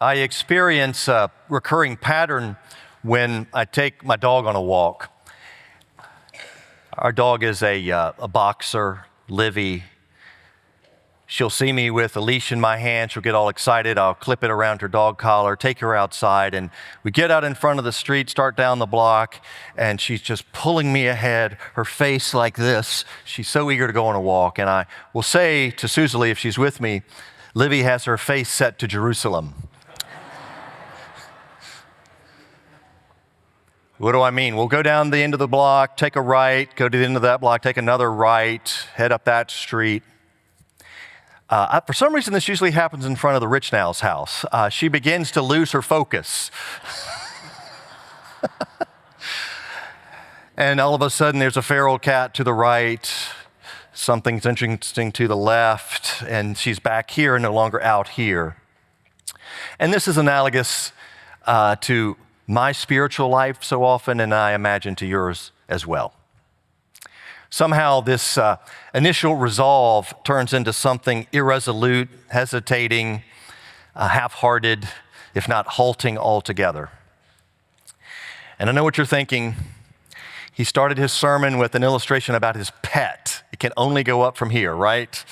I experience a recurring pattern when I take my dog on a walk. Our dog is a boxer, Livy. She'll see me with a leash in my hand. She'll get all excited. I'll clip it around her dog collar, take her outside, and we get out in front of the street, start down the block, and she's just pulling me ahead, her face like this. She's so eager to go on a walk. And I will say to Susie, if she's with me, Livy has her face set to Jerusalem. What do I mean? We'll go down the end of the block, take a right, go to the end of that block, take another right, head up that street. For some reason, this usually happens in front of the Rich Now's house. She begins to lose her focus. And all of a sudden, there's a feral cat to the right, something's interesting to the left, and she's back here and no longer out here. And this is analogous to my spiritual life so often, and I imagine to yours as well. Somehow this initial resolve turns into something irresolute, hesitating, half-hearted, if not halting altogether. And I know what you're thinking. He started his sermon with an illustration about his pet. It can only go up from here, right?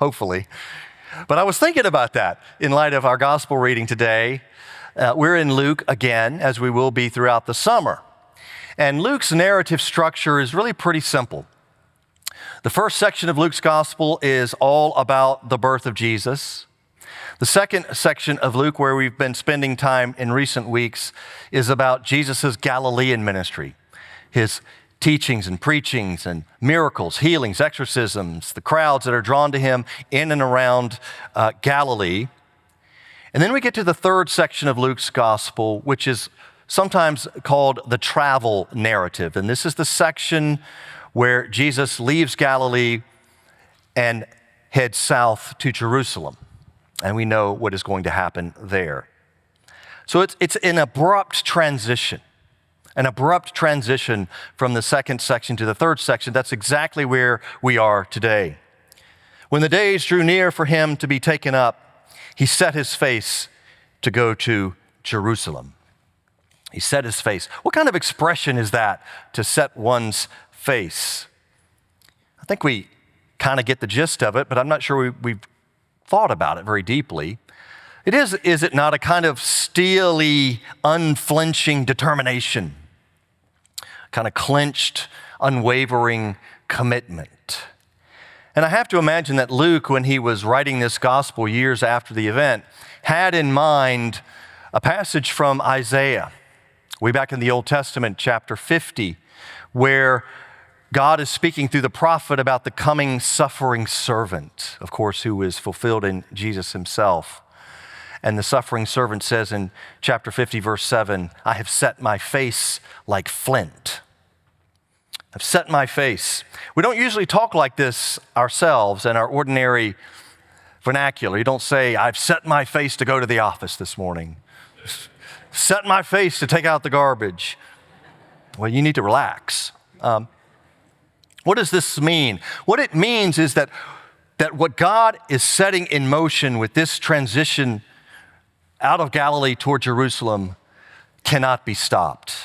Hopefully. But I was thinking about that in light of our gospel reading today. We're in Luke again, as we will be throughout the summer. And Luke's narrative structure is really pretty simple. The first section of Luke's gospel is all about the birth of Jesus. The second section of Luke, where we've been spending time in recent weeks, is about Jesus' Galilean ministry, his teachings and preachings and miracles, healings, exorcisms, the crowds that are drawn to him in and around Galilee. And then we get to the third section of Luke's gospel, which is sometimes called the travel narrative. And this is the section where Jesus leaves Galilee and heads south to Jerusalem. And we know what is going to happen there. So it's an abrupt transition from the second section to the third section. That's exactly where we are today. When the days drew near for him to be taken up, he set his face to go to Jerusalem. He set his face. What kind of expression is that, to set one's face? I think we kind of get the gist of it, but I'm not sure we've thought about it very deeply. Is it not a kind of steely, unflinching determination? Kind of clenched, unwavering commitment. And I have to imagine that Luke, when he was writing this gospel years after the event, had in mind a passage from Isaiah, way back in the Old Testament, chapter 50, where God is speaking through the prophet about the coming suffering servant, of course, who is fulfilled in Jesus himself. And the suffering servant says in chapter 50, verse 7, I have set my face like flint. I've set my face. We don't usually talk like this ourselves in our ordinary vernacular. You don't say, I've set my face to go to the office this morning. Set my face to take out the garbage. Well, you need to relax. What does this mean? What it means is that what God is setting in motion with this transition out of Galilee toward Jerusalem cannot be stopped.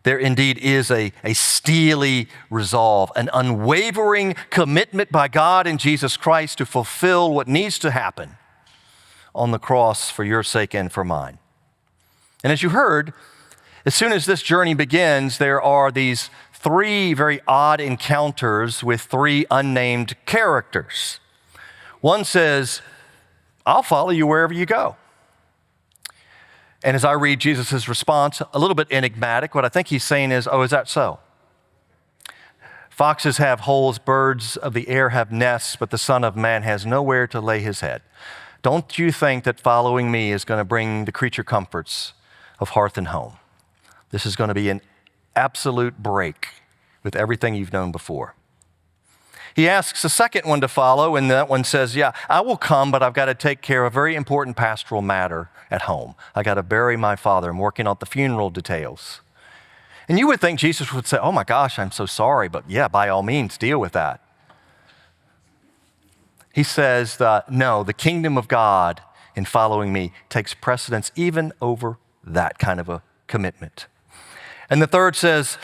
There indeed is a steely resolve, an unwavering commitment by God in Jesus Christ to fulfill what needs to happen on the cross for your sake and for mine. And as you heard, as soon as this journey begins, there are these three very odd encounters with three unnamed characters. One says, I'll follow you wherever you go. And as I read Jesus' response, a little bit enigmatic, what I think he's saying is, oh, is that so? Foxes have holes, birds of the air have nests, but the Son of Man has nowhere to lay his head. Don't you think that following me is going to bring the creature comforts of hearth and home? This is going to be an absolute break with everything you've known before. He asks the second one to follow, and that one says, yeah, I will come, but I've got to take care of a very important pastoral matter at home. I got to bury my father. I'm working on the funeral details. And you would think Jesus would say, oh my gosh, I'm so sorry, but yeah, by all means, deal with that. He says, no, the kingdom of God in following me takes precedence even over that kind of a commitment. And the third says,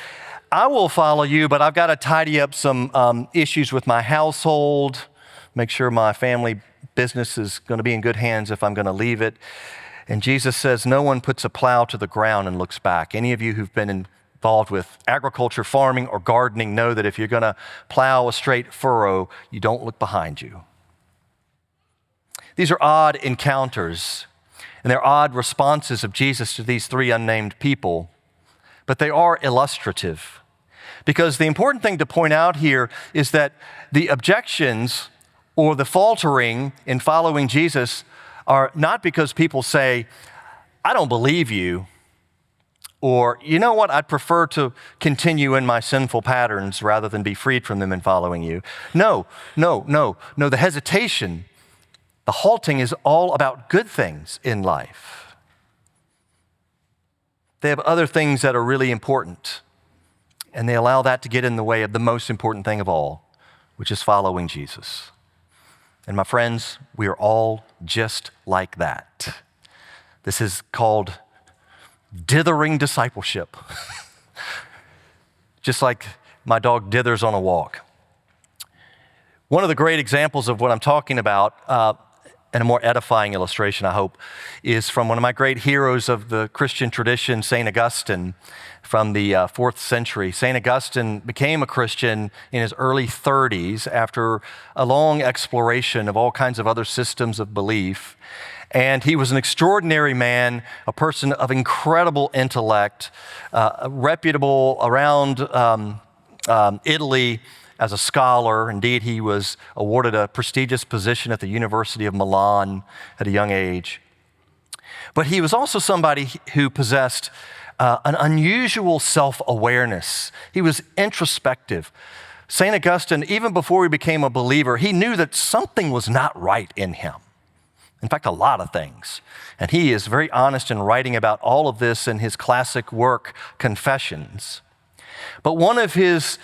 I will follow you, but I've got to tidy up some issues with my household, make sure my family business is going to be in good hands if I'm going to leave it. And Jesus says, no one puts a plow to the ground and looks back. Any of you who've been involved with agriculture, farming, or gardening know that if you're going to plow a straight furrow, you don't look behind you. These are odd encounters, and they're odd responses of Jesus to these three unnamed people, but they are illustrative. Because the important thing to point out here is that the objections or the faltering in following Jesus are not because people say, I don't believe you, or, you know what, I'd prefer to continue in my sinful patterns rather than be freed from them in following you. No, the hesitation, the halting is all about good things in life. They have other things that are really important, and they allow that to get in the way of the most important thing of all, which is following Jesus. And my friends, we are all just like that. This is called dithering discipleship. Just like my dog dithers on a walk. One of the great examples of what I'm talking about, and a more edifying illustration, I hope, is from one of my great heroes of the Christian tradition, St. Augustine, from the 4th century. St. Augustine became a Christian in his early 30s after a long exploration of all kinds of other systems of belief. And he was an extraordinary man, a person of incredible intellect, reputable around Italy as a scholar. Indeed, he was awarded a prestigious position at the University of Milan at a young age. But he was also somebody who possessed an unusual self-awareness. He was introspective. St. Augustine, even before he became a believer, he knew that something was not right in him. In fact, a lot of things. And he is very honest in writing about all of this in his classic work, Confessions. But one of his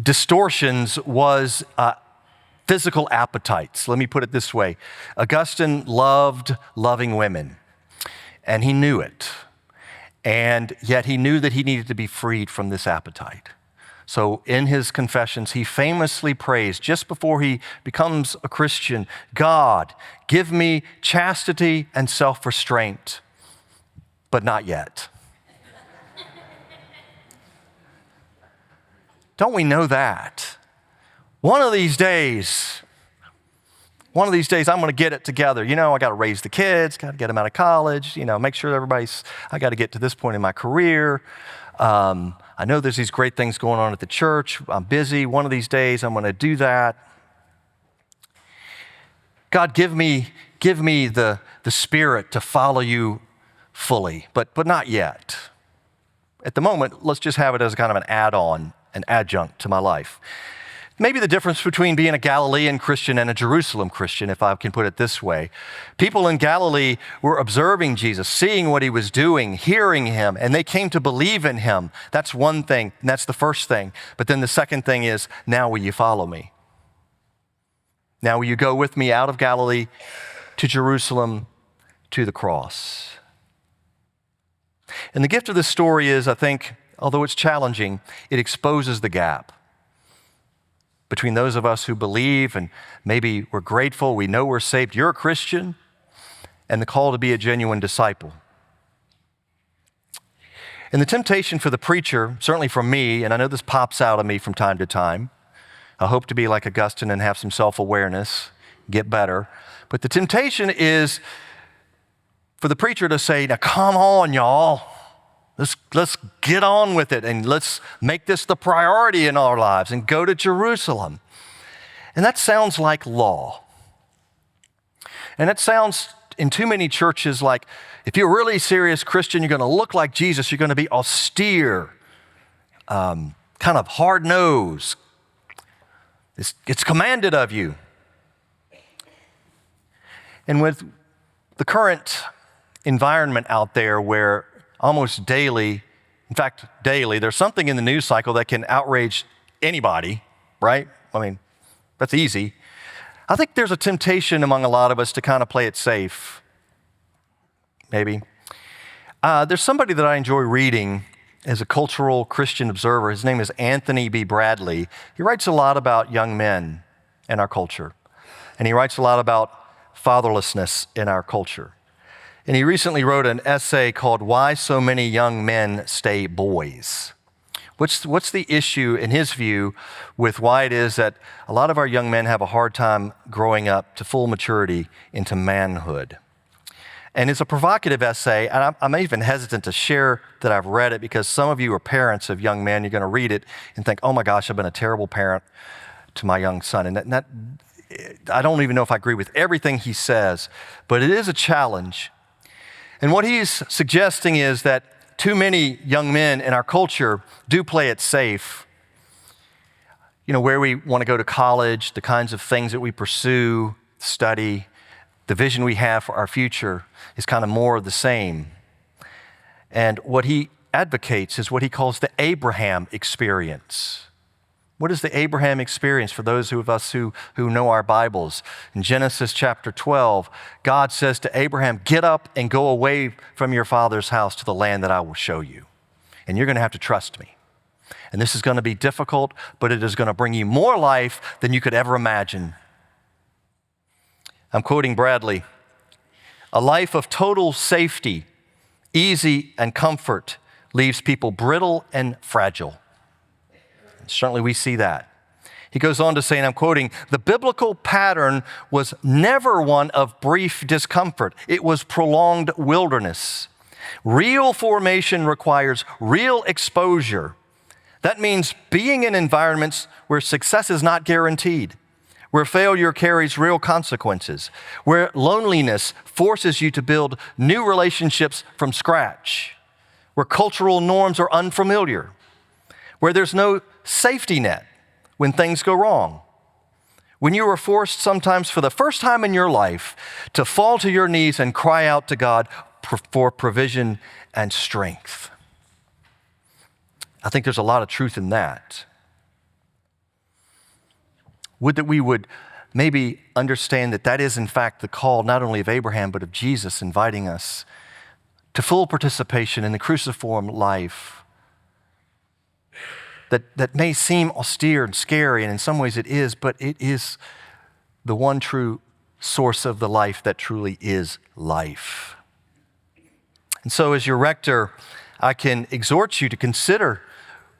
distortions was physical appetites. Let me put it this way. Augustine loved loving women, and he knew it. And yet he knew that he needed to be freed from this appetite. So in his Confessions, he famously prays, just before he becomes a Christian, God, give me chastity and self-restraint, but not yet. Don't we know that? One of these days, I'm going to get it together. You know, I got to raise the kids, got to get them out of college, make sure I got to get to this point in my career. I know there's these great things going on at the church. I'm busy. One of these days, I'm going to do that. God, give me the spirit to follow you fully, but not yet. At the moment, let's just have it as kind of an add-on, an adjunct to my life. Maybe the difference between being a Galilean Christian and a Jerusalem Christian, if I can put it this way. People in Galilee were observing Jesus, seeing what he was doing, hearing him, and they came to believe in him. That's one thing, and that's the first thing. But then the second thing is, now will you follow me? Now will you go with me out of Galilee to Jerusalem, to the cross? And the gift of this story is, I think, although it's challenging, it exposes the gap between those of us who believe and maybe we're grateful, we know we're saved, you're a Christian, and the call to be a genuine disciple. And the temptation for the preacher, certainly for me, and I know this pops out of me from time to time, I hope to be like Augustine and have some self-awareness, get better, but the temptation is for the preacher to say, now come on, y'all. Let's get on with it and let's make this the priority in our lives and go to Jerusalem. And that sounds like law. And it sounds in too many churches like if you're a really serious Christian, you're going to look like Jesus, you're going to be austere, kind of hard-nosed. It's commanded of you. And with the current environment out there where almost daily, in fact, daily, there's something in the news cycle that can outrage anybody, right? I mean, that's easy. I think there's a temptation among a lot of us to kind of play it safe, maybe. There's somebody that I enjoy reading as a cultural Christian observer. His name is Anthony B. Bradley. He writes a lot about young men in our culture, and he writes a lot about fatherlessness in our culture. And he recently wrote an essay called Why So Many Young Men Stay Boys. What's the issue, in his view, with why it is that a lot of our young men have a hard time growing up to full maturity into manhood? And it's a provocative essay, and I'm even hesitant to share that I've read it because some of you are parents of young men. You're going to read it and think, oh my gosh, I've been a terrible parent to my young son. And that I don't even know if I agree with everything he says, but it is a challenge. And what he's suggesting is that too many young men in our culture do play it safe. You know, where we want to go to college, the kinds of things that we pursue, study, the vision we have for our future is kind of more of the same. And what he advocates is what he calls the Abraham experience. What is the Abraham experience for those of us who know our Bibles? In Genesis chapter 12, God says to Abraham, get up and go away from your father's house to the land that I will show you. And you're going to have to trust me. And this is going to be difficult, but it is going to bring you more life than you could ever imagine. I'm quoting Bradley. A life of total safety, easy, and comfort leaves people brittle and fragile. Certainly we see that. He goes on to say, and I'm quoting, the biblical pattern was never one of brief discomfort. It was prolonged wilderness. Real formation requires real exposure. That means being in environments where success is not guaranteed, where failure carries real consequences, where loneliness forces you to build new relationships from scratch, where cultural norms are unfamiliar, where there's no safety net when things go wrong, when you are forced sometimes for the first time in your life to fall to your knees and cry out to God for provision and strength. I think there's a lot of truth in that. Would that we would maybe understand that that is in fact the call not only of Abraham but of Jesus, inviting us to full participation in the cruciform life that may seem austere and scary, and in some ways it is, but it is the one true source of the life that truly is life. And so as your rector, I can exhort you to consider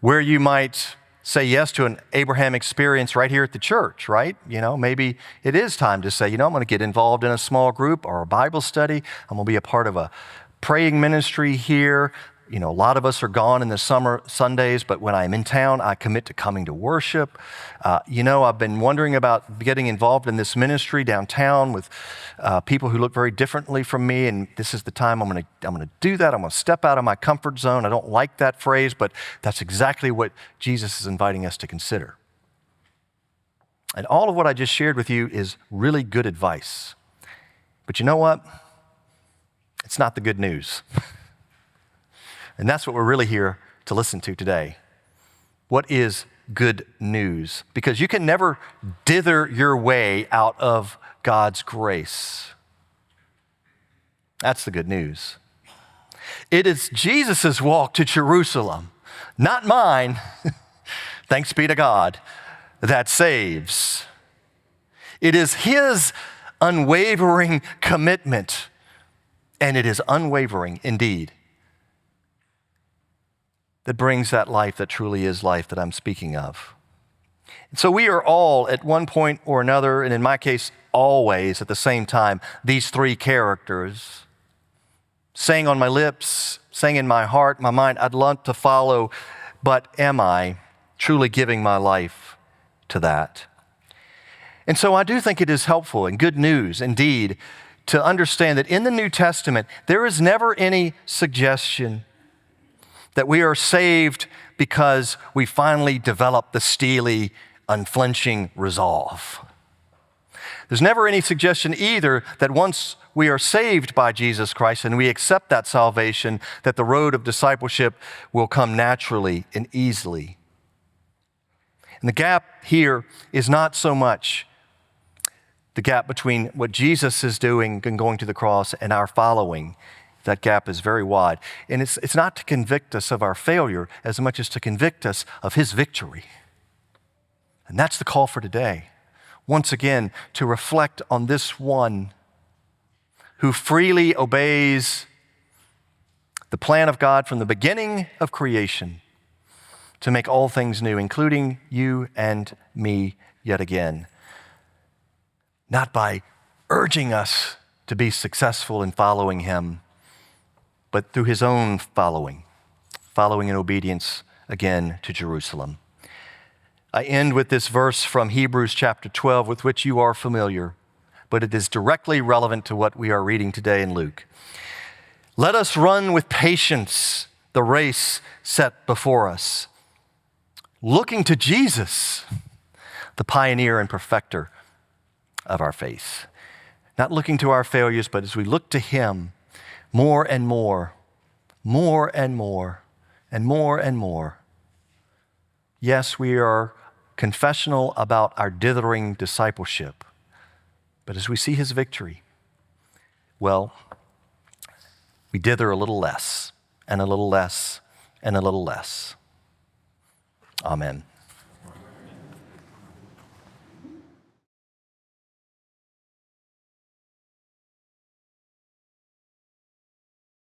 where you might say yes to an Abraham experience right here at the church, right? You know, maybe it is time to say, you know, I'm going to get involved in a small group or a Bible study. I'm going to be a part of a praying ministry here. You know, a lot of us are gone in the summer Sundays, but when I'm in town, I commit to coming to worship. You know, I've been wondering about getting involved in this ministry downtown with people who look very differently from me, and this is the time I'm going to do that. I'm going to step out of my comfort zone. I don't like that phrase, but that's exactly what Jesus is inviting us to consider. And all of what I just shared with you is really good advice. But you know what? It's not the good news. And that's what we're really here to listen to today. What is good news? Because you can never dither your way out of God's grace. That's the good news. It is Jesus' walk to Jerusalem, not mine, thanks be to God, that saves. It is His unwavering commitment, and it is unwavering indeed, that brings that life that truly is life that I'm speaking of. And so we are all at one point or another, and in my case, always at the same time, these three characters, saying on my lips, saying in my heart, my mind, I'd love to follow, but am I truly giving my life to that? And so I do think it is helpful and good news indeed to understand that in the New Testament, there is never any suggestion that we are saved because we finally develop the steely, unflinching resolve. There's never any suggestion either that once we are saved by Jesus Christ and we accept that salvation, that the road of discipleship will come naturally and easily. And the gap here is not so much The gap between what Jesus is doing and going to the cross and our following, that gap is very wide. And it's not to convict us of our failure as much as to convict us of his victory. And that's the call for today. Once again, to reflect on this one who freely obeys the plan of God from the beginning of creation to make all things new, including you and me yet again. Not by urging us to be successful in following him, but through his own following in obedience again to Jerusalem. I end with this verse from Hebrews chapter 12, with which you are familiar, but it is directly relevant to what we are reading today in Luke. Let us run with patience the race set before us, looking to Jesus, the pioneer and perfecter of our faith. Not looking to our failures, but as we look to him, more and more, more and more, and more and more. Yes, we are confessional about our dithering discipleship, but as we see his victory, well, we dither a little less, and a little less, and a little less. Amen.